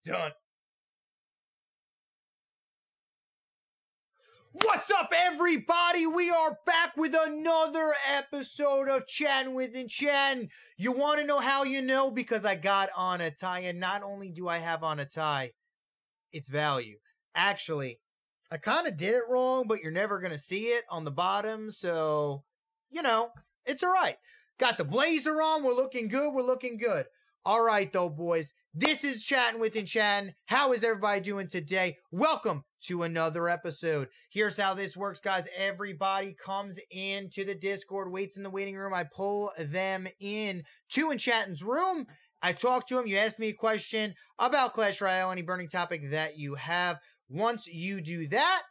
Done. What's up, everybody? We are back with another episode of Chatin with Enchatin. You want to know how you know? Because I got on a tie, and not only do I have on a tie, it's value. Actually, I kind of did it wrong, but you're never going to see it on the bottom, so, you know, it's all right. Got the blazer on. We're looking good. We're looking good. All right, though, boys. This is Chatin with Enchatin. How is everybody doing today? Welcome to another episode. Here's how this works, guys. Everybody comes into the Discord, waits in the waiting room. I pull them in to Enchatin's room. I talk to them. You ask me a question about Clash Royale, any burning topic that you have. Once you do that,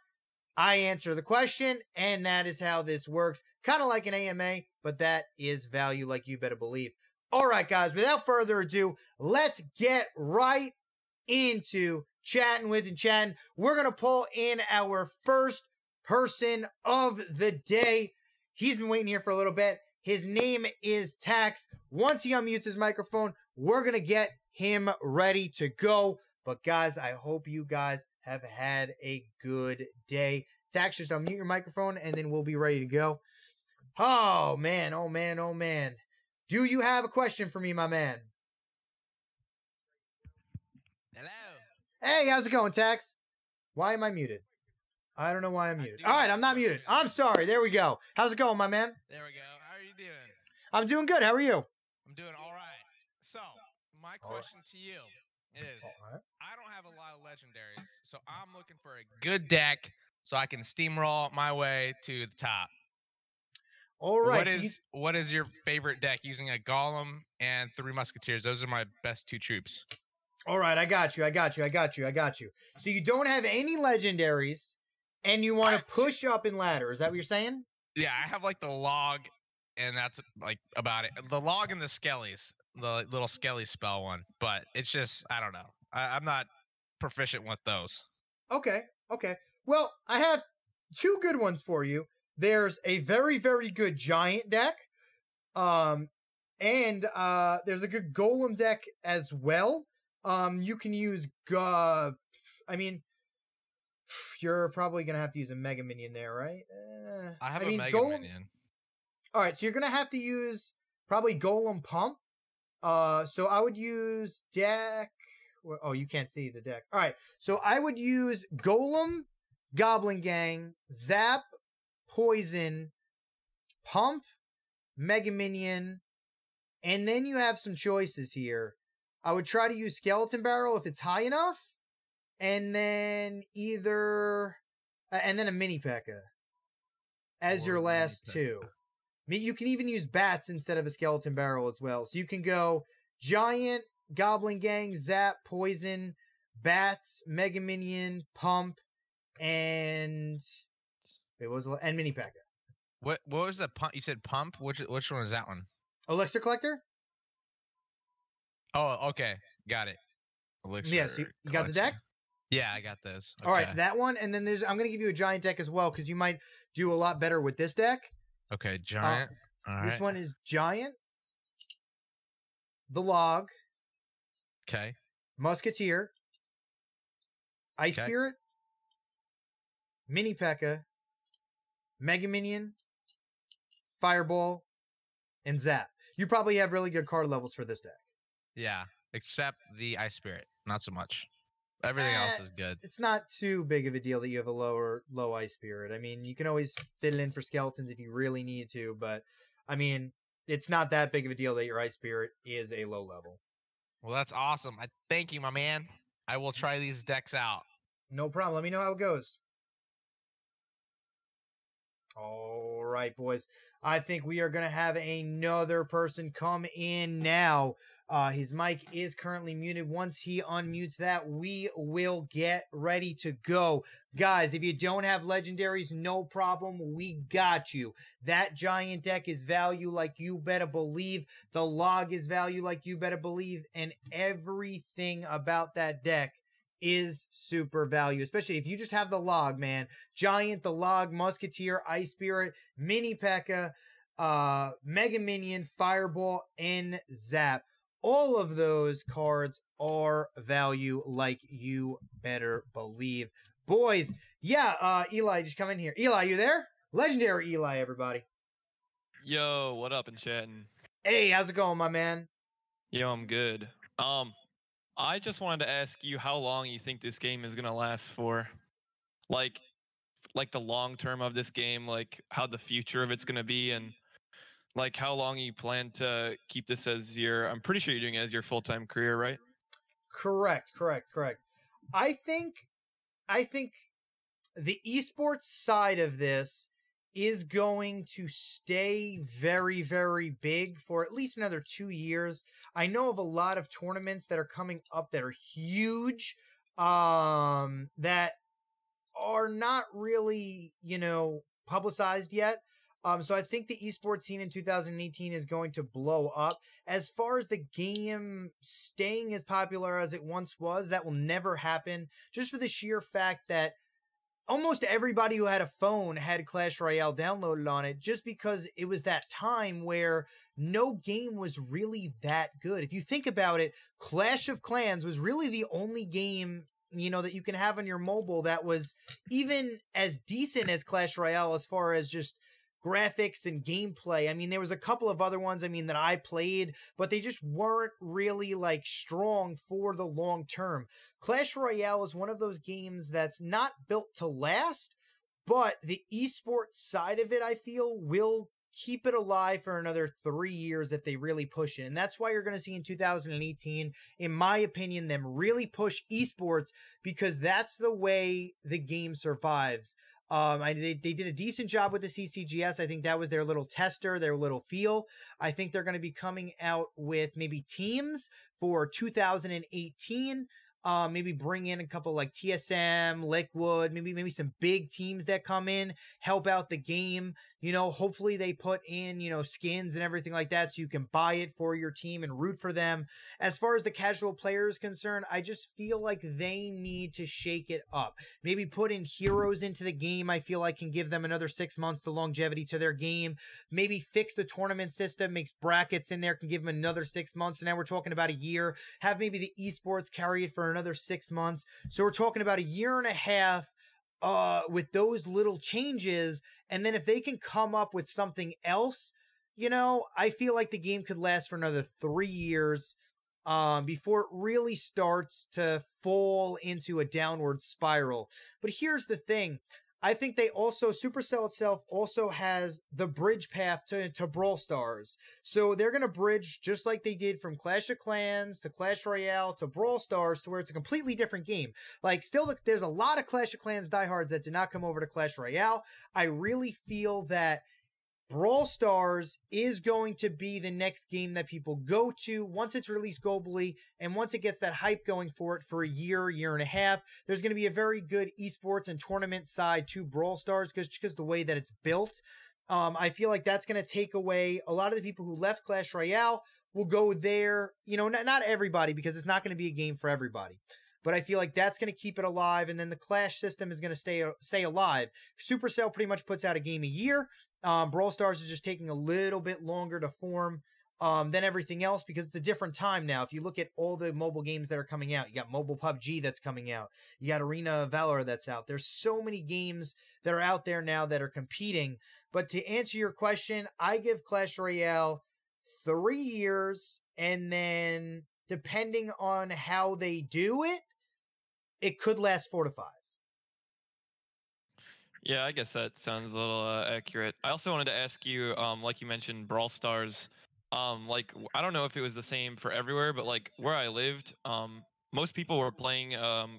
I answer the question, and that is how this works. Kind of like an AMA, but that is value, like you better believe. All right, guys, without further ado, let's get right into Chatting with Enchatin. We're going to pull in our first person of the day. He's been waiting here for a little bit. His name is Tax. Once he unmutes his microphone, we're going to get him ready to go. But, guys, I hope you guys have had a good day. Tax, just unmute your microphone, and then we'll be ready to go. Oh, man, oh, man, oh, man. Do you have a question for me, my man? Hello. Hey, how's it going, Tax? Why am I muted? I don't know why I'm muted. All right, I'm not muted. I'm sorry. There we go. How's it going, my man? There we go. How are you doing? I'm doing good. How are you? I'm doing all right. So, my question to you is, I don't have a lot of legendaries, so I'm looking for a good deck so I can steamroll my way to the top. All right. What is your favorite deck using a Golem and 3 Musketeers? Those are my best 2 troops. All right, I got you. So you don't have any legendaries, and you want to push up in ladder. Is that what you're saying? Yeah, I have like the log, and that's like about it. The log and the skellies, the little skelly spell one. But it's just, I don't know. I'm not proficient with those. Okay. Well, I have 2 good ones for you. There's a very, very good giant deck. And there's a good golem deck as well. You can use, you're probably going to have to use a Mega Minion there, right? I have a Mega Minion. All right, so you're going to have to use probably Golem Pump. So I would use deck. Oh, you can't see the deck. All right, so I would use Golem, Goblin Gang, Zap, Poison, Pump, Mega Minion, and then you have some choices here. I would try to use Skeleton Barrel if it's high enough, and then and then a Mini P.E.K.K.A. as your last 2. You can even use Bats instead of a Skeleton Barrel as well. So you can go Giant, Goblin Gang, Zap, Poison, Bats, Mega Minion, Pump, and Mini P.E.K.K.A. What was the pump? You said Pump? Which one was that one? Elixir Collector? Oh, okay. Got it. Elixir. Yes, you got the deck? Yeah, I got those. Okay. All right, that one, and then I'm going to give you a giant deck as well, because you might do a lot better with this deck. Okay, giant. All right. This one is giant, the log, okay, Musketeer, Ice Spirit, Mini P.E.K.K.A., Mega Minion, Fireball, and Zap. You probably have really good card levels for this deck. Yeah, except the Ice Spirit. Not so much. Everything else is good. It's not too big of a deal that you have a low Ice Spirit. I mean, you can always fit it in for skeletons if you really need to, but I mean, it's not that big of a deal that your Ice Spirit is a low level. Well, that's awesome. Thank you, my man. I will try these decks out. No problem. Let me know how it goes. All right, boys. I think we are going to have another person come in now. His mic is currently muted. Once he unmutes that, we will get ready to go. Guys, if you don't have legendaries, no problem. We got you. That giant deck is value like you better believe. The log is value like you better believe. And everything about that deck is super value, especially if you just have the log, man. Giant, the log, Musketeer, Ice Spirit, Mini P.E.K.K.A., Mega Minion, Fireball, and Zap. all of those cards are value, like you better believe. Boys, yeah, Eli, just come in here. Eli, you there? Legendary Eli, everybody. Yo, what up, Enchatin? Hey, how's it going, my man? Yo, I'm good. I just wanted to ask you how long you think this game is gonna last for. Like, like the long term of this game, like how the future of it's gonna be, and like how long you plan to keep this as your. I'm pretty sure you're doing it as your full-time career, right? Correct. I think the esports side of this is going to stay very, very big for at least another 2 years. I know of a lot of tournaments that are coming up that are huge, that are not really, publicized yet. So I think the esports scene in 2018 is going to blow up. As far as the game staying as popular as it once was, that will never happen, just for the sheer fact that almost everybody who had a phone had Clash Royale downloaded on it, just because it was that time where no game was really that good. If you think about it, Clash of Clans was really the only game, that you can have on your mobile that was even as decent as Clash Royale as far as just graphics and gameplay. I mean, there was a couple of other ones, that I played, but they just weren't really like strong for the long term. Clash Royale is one of those games that's not built to last, but the esports side of it, I feel, will keep it alive for another 3 years if they really push it. And that's why you're going to see in 2018, in my opinion, them really push esports, because that's the way the game survives. They did a decent job with the CCGS. I think that was their little tester, their little feel. I think they're going to be coming out with maybe teams for 2018. Maybe bring in a couple like TSM, Liquid, maybe some big teams that come in, help out the game. Hopefully they put in, skins and everything like that so you can buy it for your team and root for them. As far as the casual player is concerned, I just feel like they need to shake it up. Maybe put in heroes into the game. I feel like can give them another 6 months to longevity to their game. Maybe fix the tournament system, makes brackets in there, can give them another 6 months. So now we're talking about a year. Have maybe the esports carry it for another 6 months. So we're talking about a year and a half with those little changes. And then if they can come up with something else, I feel like the game could last for another 3 years before it really starts to fall into a downward spiral. But here's the thing. I think they also, Supercell itself also has the bridge path to Brawl Stars. So they're going to bridge just like they did from Clash of Clans to Clash Royale to Brawl Stars, to where it's a completely different game. Like, still, there's a lot of Clash of Clans diehards that did not come over to Clash Royale. I really feel that Brawl Stars is going to be the next game that people go to once it's released globally, and once it gets that hype going for it for a year and a half. There's going to be a very good esports and tournament side to Brawl Stars because the way that it's built. I feel like that's going to take away a lot of the people who left Clash Royale will go there. Not everybody, because it's not going to be a game for everybody. But I feel like that's going to keep it alive, and then the Clash system is going to stay alive. Supercell pretty much puts out a game a year. Brawl Stars is just taking a little bit longer to form than everything else, because it's a different time now. If you look at all the mobile games that are coming out, you got mobile PUBG that's coming out. You got Arena of Valor that's out. There's so many games that are out there now that are competing. But to answer your question, I give Clash Royale 3 years, and then depending on how they do it, it could last 4 to 5. Yeah, I guess that sounds a little accurate. I also wanted to ask you, like you mentioned, Brawl Stars. I don't know if it was the same for everywhere, but like where I lived, most people were playing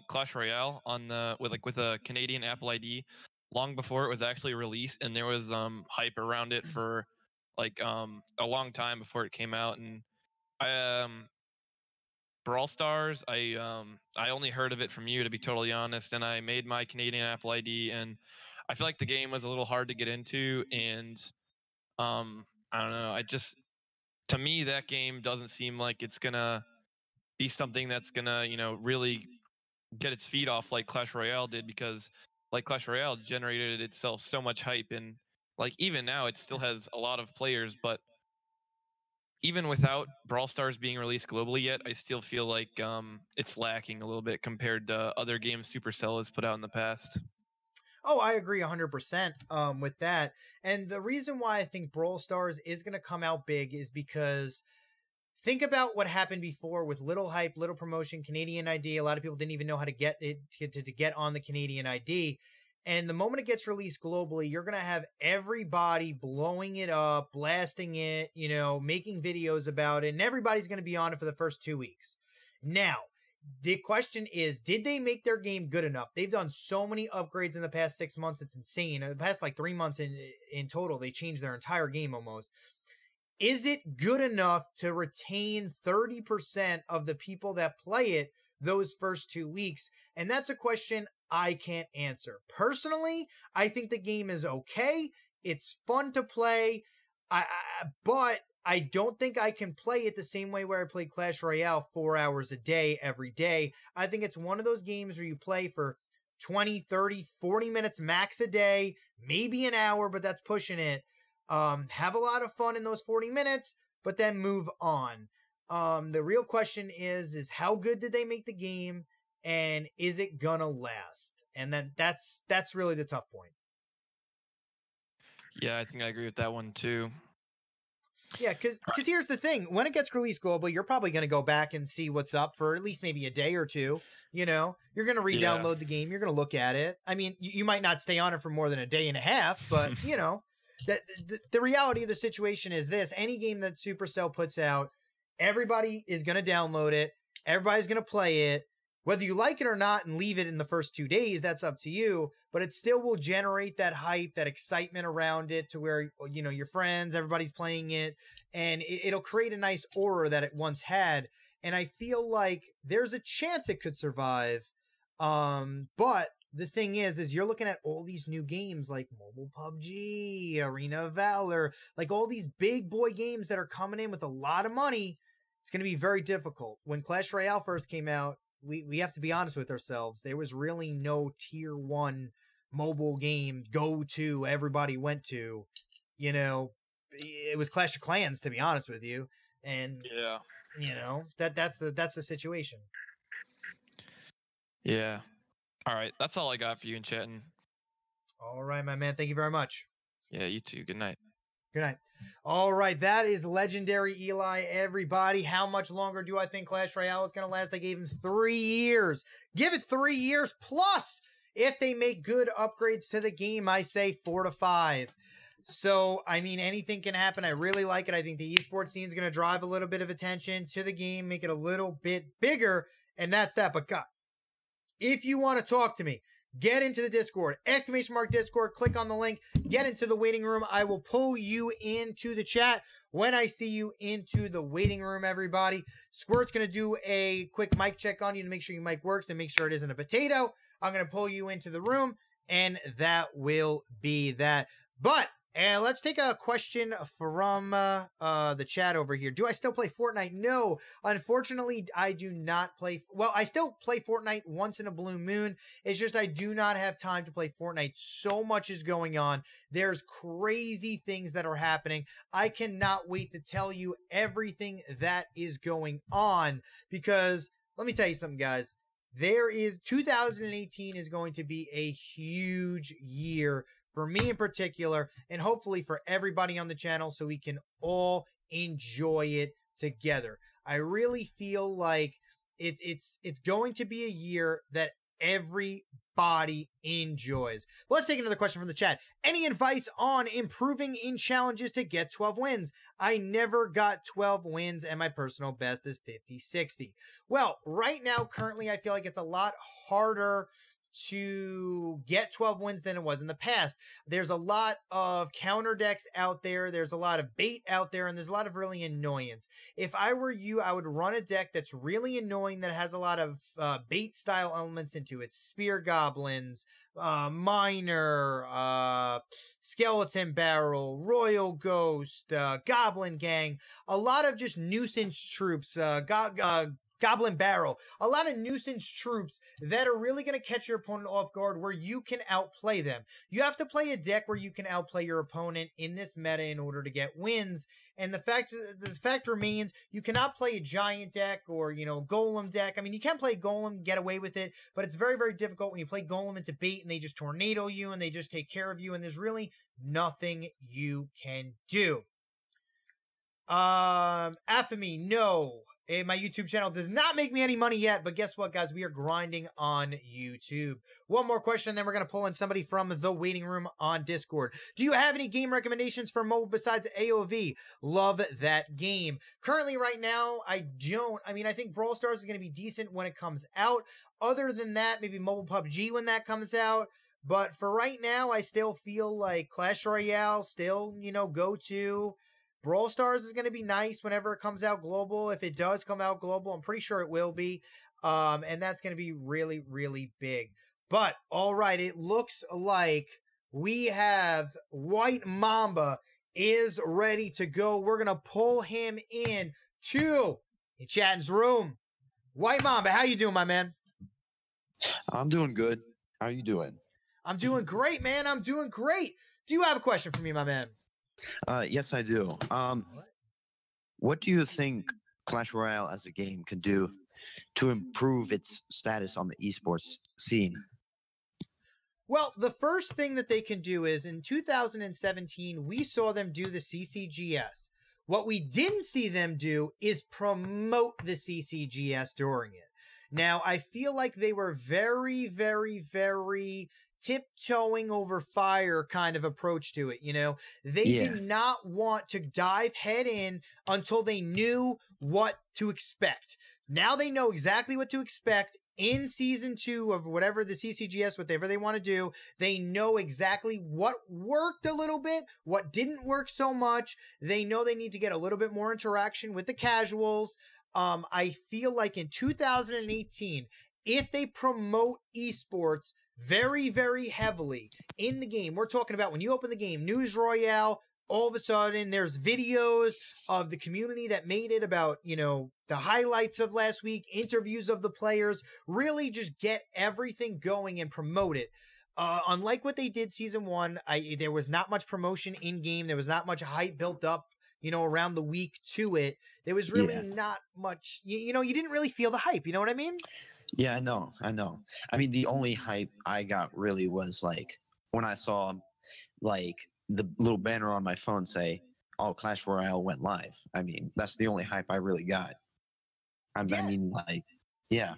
Clash Royale on the with a Canadian Apple ID long before it was actually released, and there was hype around it for like a long time before it came out. And I Brawl Stars, I only heard of it from you, to be totally honest, and I made my Canadian Apple ID, and I feel like the game was a little hard to get into, and I don't know, to me that game doesn't seem like it's gonna be something that's gonna, really get its feet off like Clash Royale did, because like Clash Royale generated itself so much hype, and like even now it still has a lot of players, but even without Brawl Stars being released globally yet, I still feel like it's lacking a little bit compared to other games Supercell has put out in the past. Oh, I agree 100% with that. And the reason why I think Brawl Stars is going to come out big is because think about what happened before with little hype, little promotion, Canadian ID. A lot of people didn't even know how to get it to get on the Canadian ID. And the moment it gets released globally, you're going to have everybody blowing it up, blasting it, you know, making videos about it. And everybody's going to be on it for the first 2 weeks. Now, the question is, did they make their game good enough? They've done so many upgrades in the past 6 months. It's insane. In the past like 3 months in total, they changed their entire game almost. Is it good enough to retain 30% of the people that play it those first 2 weeks? And that's a question I can't answer. Personally, I think the game is okay. It's fun to play, but I don't think I can play it the same way where I play Clash Royale 4 hours a day, every day. I think it's one of those games where you play for 20, 30, 40 minutes max a day, maybe an hour, but that's pushing it. Have a lot of fun in those 40 minutes, but then move on. The real question is how good did they make the game, and is it gonna last? And then that's really the tough point. Yeah, I think I agree with that one too. Yeah, because here's the thing. When it gets released global, you're probably going to go back and see what's up for at least maybe a day or two. You know, you're going to re-download the game. You're going to look at it. I mean, you might not stay on it for more than a day and a half, but, you know, the reality of the situation is this. Any game that Supercell puts out, everybody is going to download it. Everybody's going to play it. Whether you like it or not and leave it in the first 2 days, that's up to you. But it still will generate that hype, that excitement around it to where, you know, your friends, everybody's playing it. And it'll create a nice aura that it once had. And I feel like there's a chance it could survive. But the thing is you're looking at all these new games like Mobile PUBG, Arena of Valor, like all these big boy games that are coming in with a lot of money. It's going to be very difficult. When Clash Royale first came out, we have to be honest with ourselves. There was really no tier 1 mobile game go-to everybody went to. You know, it was Clash of Clans, to be honest with you. And yeah, you know, that's the situation. Yeah. All right, that's all I got for you in Chatin. All right, my man. Thank you very much. Yeah, you too. Good night. Good night. All right, that is legendary Eli, everybody. How much longer do I think Clash Royale is going to last? I gave him 3 years. Give it 3 years plus. If they make good upgrades to the game, I say 4 to 5. So, I mean, anything can happen. I really like it. I think the esports scene is going to drive a little bit of attention to the game, make it a little bit bigger, and that's that. But guys, if you want to talk to me, get into the Discord, !Discord, click on the link, get into the waiting room. I will pull you into the chat when I see you into the waiting room, everybody. Squirt's going to do a quick mic check on you to make sure your mic works and make sure it isn't a potato. I'm going to pull you into the room, and that will be that. But let's take a question from the chat over here. Do I still play Fortnite? No. Unfortunately, I do not play. Well, I still play Fortnite once in a blue moon. It's just I do not have time to play Fortnite. So much is going on. There's crazy things that are happening. I cannot wait to tell you everything that is going on because let me tell you something, guys. 2018 is going to be a huge year for me in particular, and hopefully for everybody on the channel so we can all enjoy it together. I really feel like it's going to be a year that everybody enjoys. Well, let's take another question from the chat. Any advice on improving in challenges to get 12 wins? I never got 12 wins, and my personal best is 50-60. Well, right now, currently, I feel like it's a lot harder to get 12 wins than it was in the past. There's a lot of counter decks out there. There's a lot of bait out there, and there's a lot of really annoyance. If I were you, I would run a deck that's really annoying that has a lot of bait style elements into it. Spear Goblins, Miner, Skeleton Barrel, Royal Ghost, Goblin Gang, a lot of just nuisance troops, Goblin Barrel. A lot of nuisance troops that are really going to catch your opponent off guard where you can outplay them. You have to play a deck where you can outplay your opponent in this meta in order to get wins. And the fact remains, you cannot play a giant deck or, golem deck. I mean, you can play golem, get away with it, but it's very, very difficult when you play golem into bait and they just tornado you and they just take care of you and there's really nothing you can do. Athame, no. My YouTube channel does not make me any money yet, but guess what, guys? We are grinding on YouTube. One more question, then we're going to pull in somebody from the waiting room on Discord. Do you have any game recommendations for mobile besides AOV? Love that game. Currently, right now, I don't. I mean, I think Brawl Stars is going to be decent when it comes out. Other than that, maybe mobile PUBG when that comes out. But for right now, I still feel like Clash Royale still, go to. Brawl Stars is going to be nice whenever it comes out global. If it does come out global, I'm pretty sure it will be. And that's going to be really, really big. But, all right, it looks like we have White Mamba is ready to go. We're going to pull him in to Chatin's room. White Mamba, how you doing, my man? I'm doing good. How are you doing? I'm doing great, man. I'm doing great. Do you have a question for me, my man? Yes, I do. What do you think Clash Royale as a game can do to improve its status on the esports scene? Well, the first thing that they can do is in 2017, we saw them do the CCGS. What we didn't see them do is promote the CCGS during it. Now, I feel like they were very, very, very tiptoeing over fire kind of approach to it. They did not want to dive head in until they knew what to expect. Now they know exactly what to expect in season 2 of whatever the CCGS, whatever they want to do. They know exactly what worked a little bit, what didn't work so much. They know they need to get a little bit more interaction with the casuals. I feel like in 2018, if they promote esports very, very heavily in the game, we're talking about when you open the game, News Royale, all of a sudden there's videos of the community that made it about, the highlights of last week, interviews of the players, really just get everything going and promote it. Unlike what they did season 1, there was not much promotion in game. There was not much hype built up, around the week to it. There was really not much, you didn't really feel the hype. You know what I mean? Yeah, I know. I mean, the only hype I got really was like when I saw like the little banner on my phone say, "Oh, Clash Royale went live." I mean, that's the only hype I really got. I mean, yeah.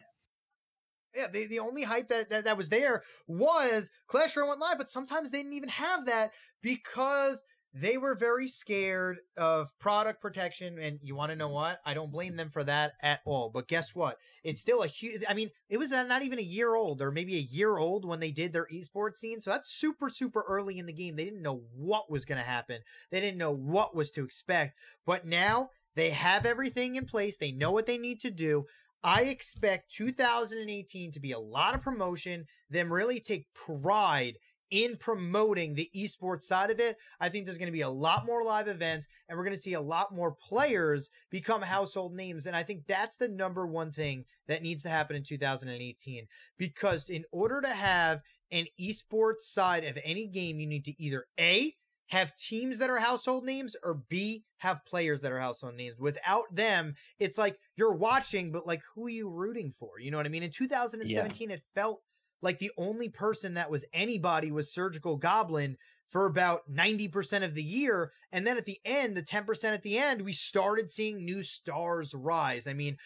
Yeah, the only hype that was there was Clash Royale went live, but sometimes they didn't even have that because they were very scared of product protection, and you want to know what? I don't blame them for that at all. But guess what? It's still a huge... I mean, it was not even a year old, or maybe a year old when they did their esports scene, so that's super, super early in the game. They didn't know what was going to happen. They didn't know what was to expect. But now, they have everything in place. They know what they need to do. I expect 2018 to be a lot of promotion, them really take pride in promoting the esports side of it. I think there's going to be a lot more live events, and we're going to see a lot more players become household names. And I think that's the number one thing that needs to happen in 2018, because in order to have an esports side of any game, you need to either A, have teams that are household names, or B, have players that are household names. Without them, it's like you're watching, but like, who are you rooting for? You know what I mean? In 2017, it felt like the only person that was anybody was Surgical Goblin for about 90% of the year. And then at the end, the 10% at the end, we started seeing new stars rise. I mean,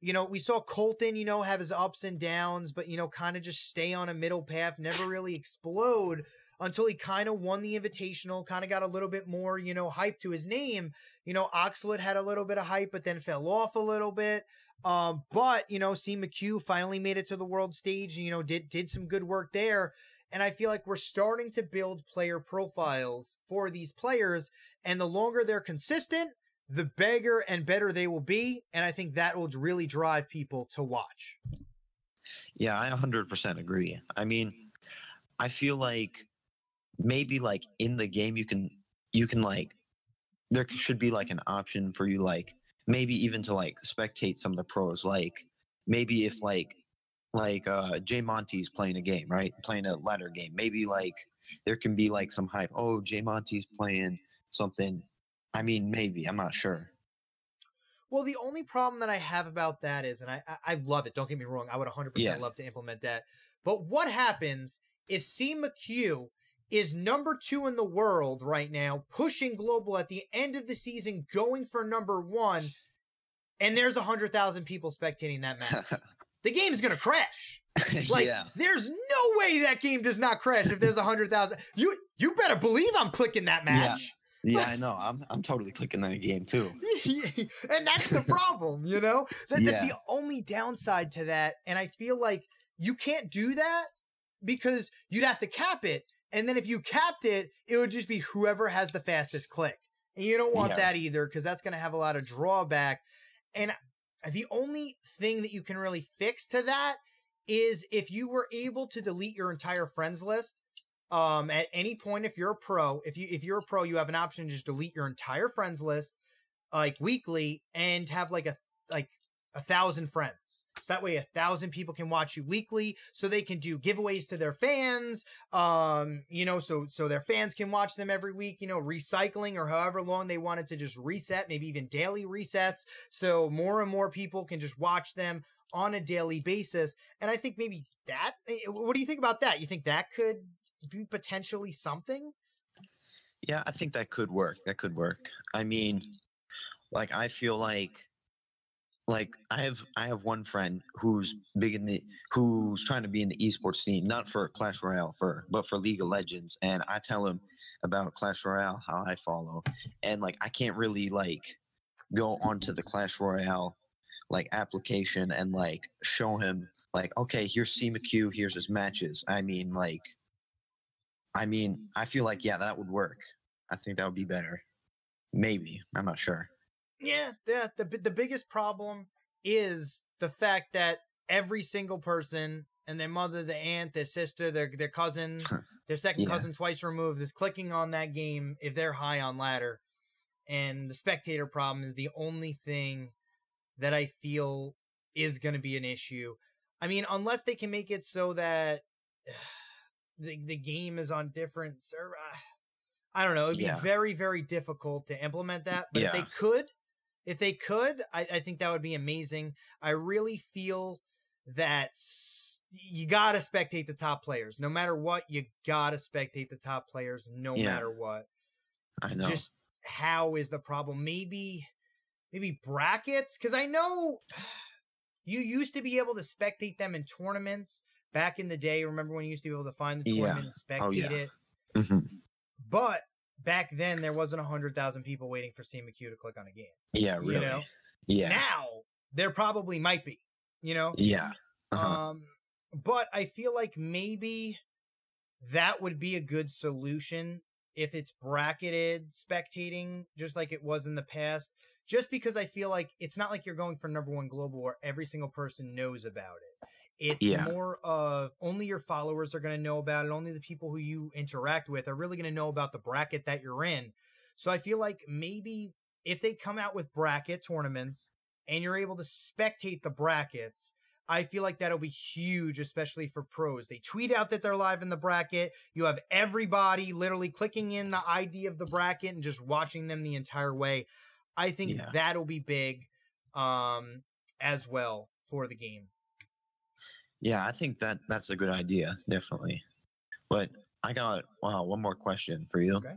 we saw Colton, have his ups and downs, but, kind of just stay on a middle path, never really explode until he kind of won the Invitational, kind of got a little bit more, hype to his name. Oxlade had a little bit of hype, but then fell off a little bit. But, C. McHugh finally made it to the world stage, did some good work there. And I feel like we're starting to build player profiles for these players. And the longer they're consistent, the bigger and better they will be. And I think that will really drive people to watch. Yeah, I 100% agree. I mean, I feel like maybe like in the game, you can like, there should be like an option for you, like maybe even to like spectate some of the pros. Like maybe if Jay Monty's playing a game, right? Playing a ladder game. Maybe like there can be like some hype. Oh, Jay Monty's playing something. I mean, maybe. I'm not sure. Well, the only problem that I have about that is, and I love it. Don't get me wrong. I would 100% love to implement that. But what happens if C. McHugh is number 2 in the world right now, pushing global at the end of the season, going for number 1, and there's 100,000 people spectating that match? The game's going to crash. Like, there's no way that game does not crash if there's 100,000. You better believe I'm clicking that match. Yeah, I know. I'm totally clicking that game too. And that's the problem, you know? That's the only downside to that. And I feel like you can't do that because you'd have to cap it. And then if you capped it, it would just be whoever has the fastest click. And you don't want that either, because that's going to have a lot of drawback. And the only thing that you can really fix to that is if you were able to delete your entire friends list at any point. If you're a pro, if you're a pro, you have an option to just delete your entire friends list like weekly and have like 1,000 friends. So that way 1,000 people can watch you weekly, so they can do giveaways to their fans, you know, so their fans can watch them every week, you know, recycling or however long they wanted to just reset, maybe even daily resets. So more and more people can just watch them on a daily basis. And I think maybe that, what do you think about that? You think that could be potentially something? Yeah, I think that could work. That could work. I mean, like, I feel like I have one friend who's who's trying to be in the esports scene, not for Clash Royale, but for League of Legends. And I tell him about Clash Royale, how I follow, and like I can't really like go onto the Clash Royale like application and like show him like, okay, here's C. McHugh, here's his matches. I feel like that would work. I think that would be better. Maybe, I'm not sure. Yeah, the biggest problem is the fact that every single person and their mother, their aunt, their sister, their cousin, their second cousin twice removed is clicking on that game if they're high on ladder. And the spectator problem is the only thing that I feel is going to be an issue. I mean, unless they can make it so that the game is on different server. I don't know. It'd be very, very difficult to implement that. But if they could, I think that would be amazing. I really feel that you got to spectate the top players. No matter what, you got to spectate the top players no matter what. I know. Just how is the problem? Maybe brackets? Because I know you used to be able to spectate them in tournaments back in the day. Remember when you used to be able to find the tournament and spectate it? Mm-hmm. But back then, there wasn't 100,000 people waiting for C. McHugh to click on a game. Yeah, really. You know? Yeah. Now, there probably might be, you know? Yeah. But I feel like maybe that would be a good solution if it's bracketed spectating, just like it was in the past. Just because I feel like it's not like you're going for number 1 global where every single person knows about it. It's more of only your followers are going to know about it. Only the people who you interact with are really going to know about the bracket that you're in. So I feel like maybe if they come out with bracket tournaments and you're able to spectate the brackets, I feel like that'll be huge, especially for pros. They tweet out that they're live in the bracket. You have everybody literally clicking in the ID of the bracket and just watching them the entire way. I think that'll be big as well for the game. Yeah, I think that's a good idea, definitely. But I got one more question for you. Okay.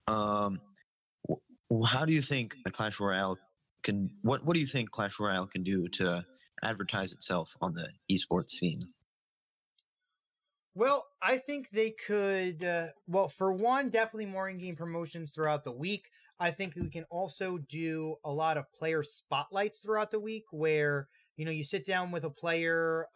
How do you think a Clash Royale can? What do you think Clash Royale can do to advertise itself on the esports scene? Well, I think they could. Well, for one, definitely more in-game promotions throughout the week. I think we can also do a lot of player spotlights throughout the week where, you know, you sit down with a player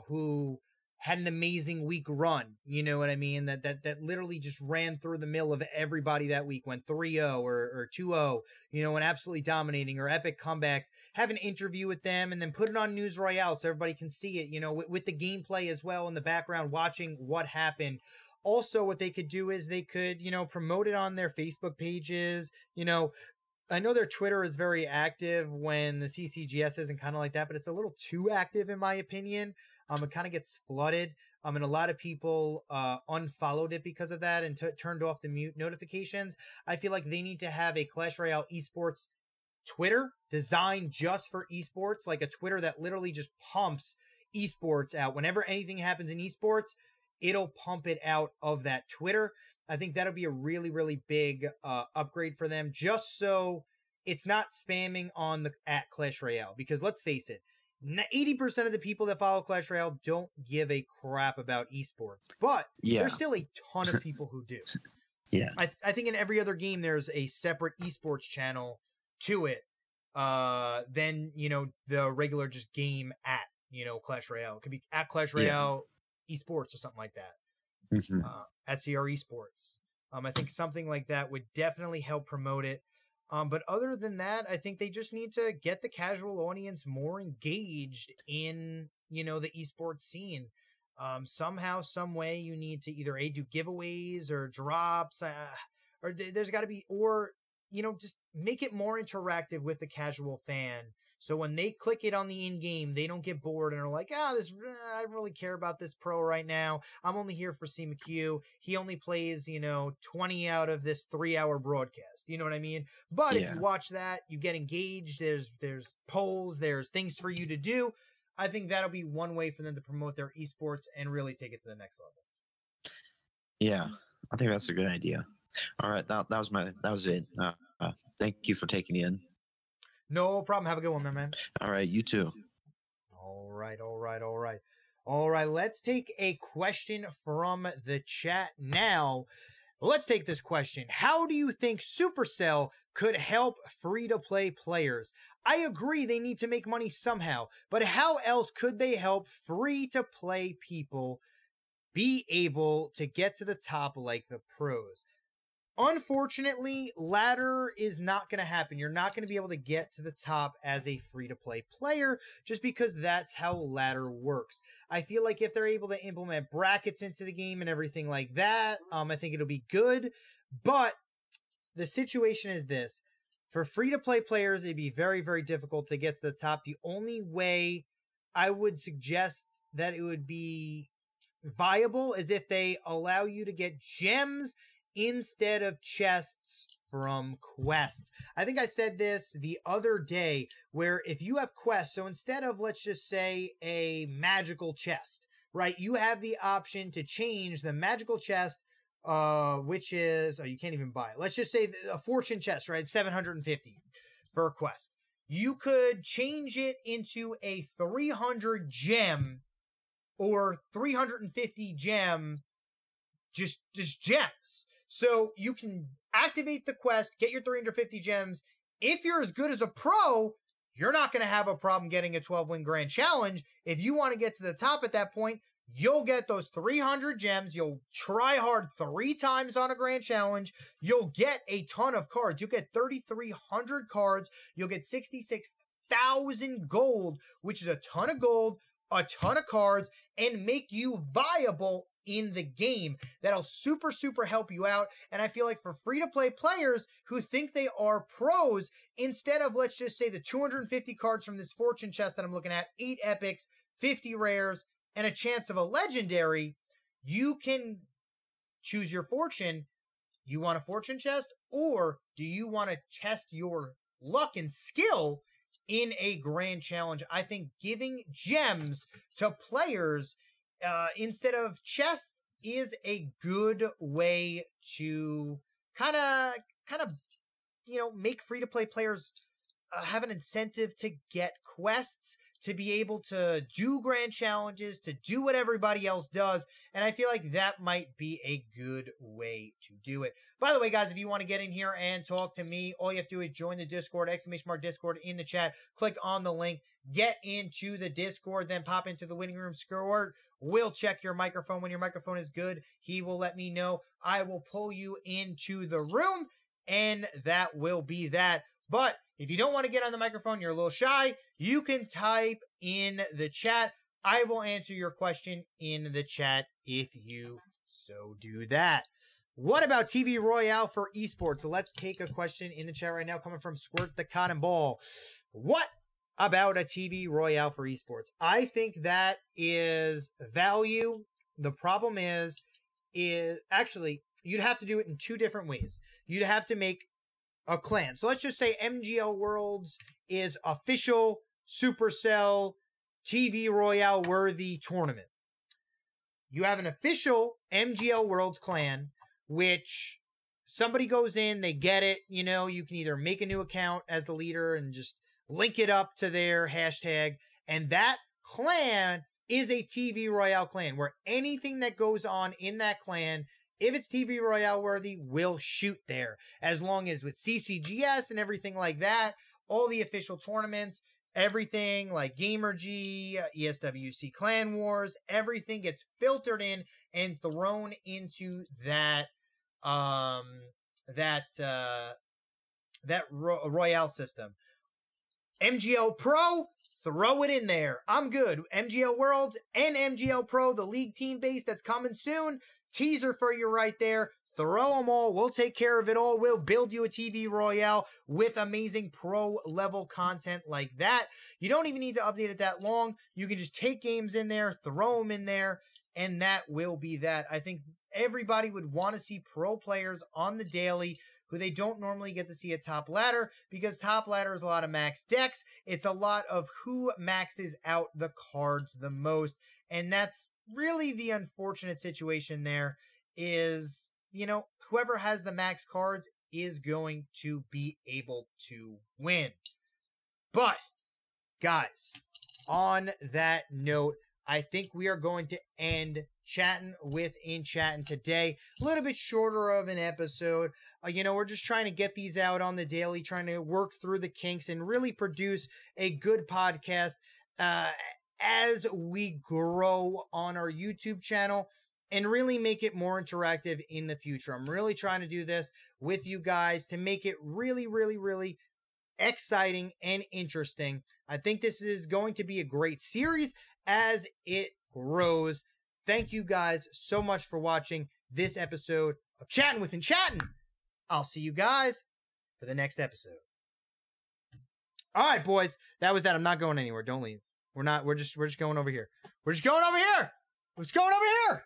who had an amazing week run, you know what I mean? That literally just ran through the mill of everybody that week, went 3-0 or 2-0, you know, and absolutely dominating, or epic comebacks. Have an interview with them and then put it on News Royale so everybody can see it, you know, with the gameplay as well in the background, watching what happened. Also, what they could do is they could, you know, promote it on their Facebook pages, you know, I know their Twitter is very active when the CCGS isn't, kind of like that, but it's a little too active in my opinion. It kind of gets flooded. And a lot of people unfollowed it because of that and turned off the mute notifications. I feel like they need to have a Clash Royale esports Twitter designed just for esports, like a Twitter that literally just pumps esports out. Whenever anything happens in esports, it'll pump it out of that Twitter. I think that'll be a really, really big upgrade for them, just so it's not spamming on the at Clash Royale. Because let's face it, 80% of the people that follow Clash Royale don't give a crap about esports, but there's still a ton of people who do. Yeah, I think in every other game there's a separate esports channel to it than, you know, the regular just game at, you know, Clash Royale. It could be at Clash Royale esports or something like that. At CR esports. I think something like that would definitely help promote it. But other than that, I think they just need to get the casual audience more engaged in, you know, the esports scene. Somehow, some way, you need to either do giveaways or drops, or there's got to be, or, you know, just make it more interactive with the casual fan. So when they click it on the in-game, they don't get bored and are like, I don't really care about this pro right now. I'm only here for C McHugh. He only plays, you know, 20 out of this 3-hour broadcast. You know what I mean? But if you watch that, you get engaged. There's polls. There's things for you to do. I think that'll be one way for them to promote their esports and really take it to the next level. Yeah, I think that's a good idea. All right, that was it. Thank you for taking me in. No problem. Have a good one, my man. All right, you too. All right. Let's take a question from the chat now. Let's take this question. How do you think Supercell could help free-to-play players? I agree they need to make money somehow, but how else could they help free-to-play people be able to get to the top like the pros? Unfortunately, ladder is not going to happen. You're not going to be able to get to the top as a free-to-play player just because that's how ladder works. I feel like if they're able to implement brackets into the game and everything like that, I think it'll be good. But the situation is this. For free-to-play players, it'd be very, very difficult to get to the top. The only way I would suggest that it would be viable is if they allow you to get gems instead of chests from quests. I think I said this the other day, where if you have quests, so instead of, let's just say, a magical chest, right, you have the option to change the magical chest, which is, you can't even buy it. Let's just say a fortune chest, right, 750 for a quest. You could change it into a 300 gem or 350 gem, just gems. So you can activate the quest, get your 350 gems. If you're as good as a pro, you're not going to have a problem getting a 12-win grand challenge. If you want to get to the top at that point, you'll get those 300 gems. You'll try hard 3 times on a grand challenge. You'll get a ton of cards. You'll get 3,300 cards. You'll get 66,000 gold, which is a ton of gold, a ton of cards, and make you viable in the game. That'll super, super help you out. And I feel like for free-to-play players who think they are pros, instead of, let's just say, the 250 cards from this fortune chest that I'm looking at, 8 epics, 50 rares, and a chance of a legendary, you can choose your fortune. You want a fortune chest, or do you want to test your luck and skill in a grand challenge? I think giving gems to players instead of chests is a good way to kind of make free-to-play players have an incentive to get quests, to be able to do grand challenges, to do what everybody else does. And I feel like that might be a good way to do it. By the way, guys, if you want to get in here and talk to me, all you have to do is join the Discord, !mark Discord in the chat. Click on the link, get into the Discord, then pop into the waiting room. Squidward will check your microphone. When your microphone is good, he will let me know. I will pull you into the room, and that will be that. But if you don't want to get on the microphone, you're a little shy, you can type in the chat. I will answer your question in the chat if you so do that. What about TV Royale for esports? So let's take a question in the chat right now coming from Squirt the Cotton Ball. What about a TV Royale for esports? I think that is value. The problem is actually you'd have to do it in two different ways. You'd have to make a clan. So let's just say MGL Worlds is official Supercell TV Royale worthy tournament. You have an official MGL Worlds clan, which somebody goes in, they get it, you know, you can either make a new account as the leader and just link it up to their hashtag, and that clan is a TV Royale clan, where anything that goes on in that clan, if it's TV Royale worthy, will shoot there. As long as with CCGS and everything like that, all the official tournaments, everything like GamerG, ESWC Clan Wars, everything gets filtered in and thrown into that Royale system. MGL Pro, throw it in there. I'm good. MGL Worlds and MGL Pro, the league team base that's coming soon. Teaser for you right there. Throw them all. We'll take care of it all. We'll build you a TV Royale with amazing pro level content like that. You don't even need to update it that long. You can just take games in there, throw them in there, and that will be that. I think everybody would want to see pro players on the daily who they don't normally get to see at Top Ladder, because Top Ladder is a lot of max decks. It's a lot of who maxes out the cards the most. And that's really the unfortunate situation there is, you know, whoever has the max cards is going to be able to win. But, guys, on that note, I think we are going to end Chatin with Enchatin today. A little bit shorter of an episode. You know, we're just trying to get these out on the daily, trying to work through the kinks and really produce a good podcast as we grow on our YouTube channel and really make it more interactive in the future. I'm really trying to do this with you guys to make it really, really, really exciting and interesting. I think this is going to be a great series as it grows. Thank you guys so much for watching this episode of Chatin with Enchatin. I'll see you guys for the next episode. All right, boys. That was that. I'm not going anywhere. Don't leave. We're just going over here. We're just going over here. We're just going over here.